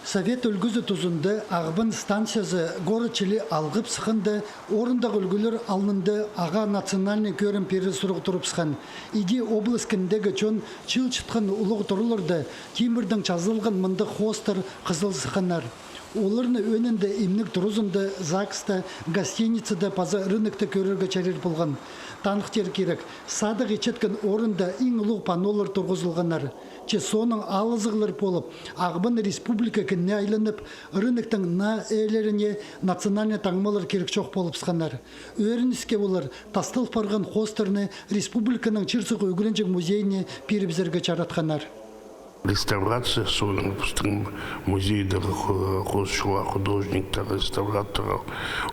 Совет үлгізі тұзынды ағыбын станциясы горычылы алғып сықынды, орындақ үлгілер алынды аға национальный көрім пері сұрық тұрып сықын. Иди облыскіндегі чон чыл чытқын ұлық тұрылырды, Кимірдің жазылған мұнды хостыр қызыл сықынар. Оларны өнінде имнік тұрызынды ЗАГСта, гостиницада паза рынокта көрерге чарер болған. Танықтер керек, садық ечеткен орында ең ұлық панолар тұрғызылғанар. Че соның алызығылар болып, Ағбын республика кінне айланып, рыноктың на әлеріне национальный таңмалар керек жоқ болып сықанар. Өрініске олар тастыл парған хостырны республиканың Чырсық өгіренжік музейіне перебізерге чаратқанар. Реставрация соның музейдегі қосшыла художниктар, реставраторы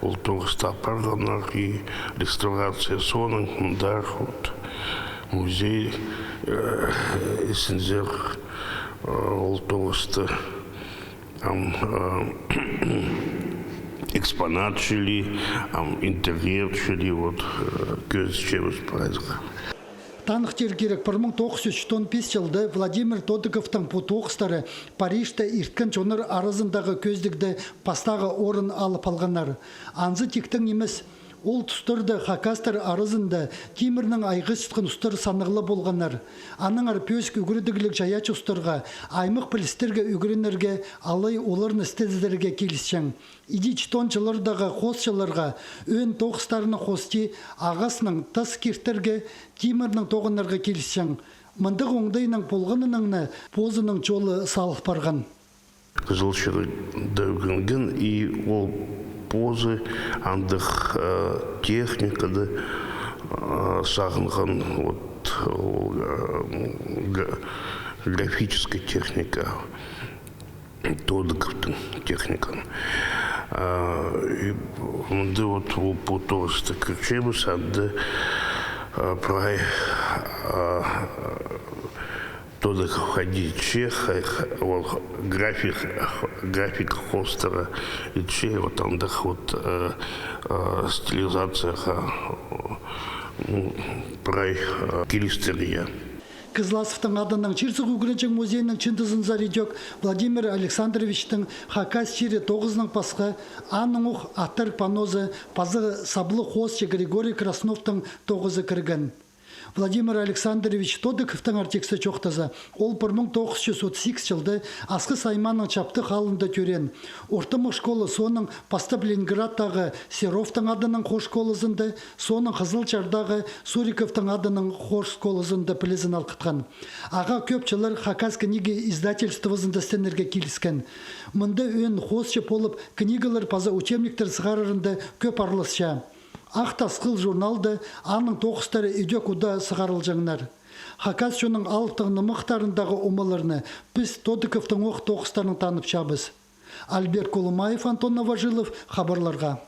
ұлттығыста парғанар и реставрация соның мұндар музей есінзер ұлттығысты экспонат жили, интерьер жили, көз чебіз прайзға. Танықтер керек 1915 жылды Владимир Тодыковтың путоқыстары Парижда ирткен чоныр арызындағы көздікді пастағы орын алып алғанар. Анзы тектің емес, ол тұстырды Хакастар арызында Кимірнің айғы сүтқын ұстыр санығылы болғанар. Аның арпөск үгірдігілік жаяч ұстырға, аймық пілістерге үгірінерге, алай оларын істедіздерге келісчен. Иди чтончылардағы қосчыларға, өн тоқыстарыны қости ағасының тас кертерге Кимірнің тоғынарға келісчен. Мындық оңдайының полғаныныңны позының жолы салық барған. Қызылшыры дәугінген и ол позы андық техникады сағынған графическая техника, Тодыковтың техниканы. Мұнды ол потоғысты күрчеміз, әнді прай Тодыков ходить чех, график хостера и чех, вот там стилизация прай килистерия. Кызласовтың адының Чырсық үгіренчік музейінің чындызын заредек Владимир Александровичтің Хакас чире 9-ның пасқа аның ұқ аттар панозы пазы саблы хосчы Григорий Красновтың 9-ы кірген. Владимир Александрович Тодыковтың артексі чоқтазы. Ол 1938 жылды Асқы Сайманның чапты қалында төрен. Ортымық школы соның Пастап Ленинградтағы Серовтың адының хош школызынды, соның Қызылчардағы Суриковтың адының хош школызынды пілізін алқытқан. Аға көпчілер Хакас книги издательствозында стенерге келіскен. Мұнды өн хосчы болып книгалар паза учебниктер сығарырында көп арлысша. Ақтасқыл журналды аның тоқыстары үйдек ұда сығарыл жаңнар. Хакас жөның алыптығыны мұқтарындағы умаларыны біз Тодыковтың оқ тоқыстарын танып шабыз. Альберт Колумаев, Антон Новожилов, хабарларға.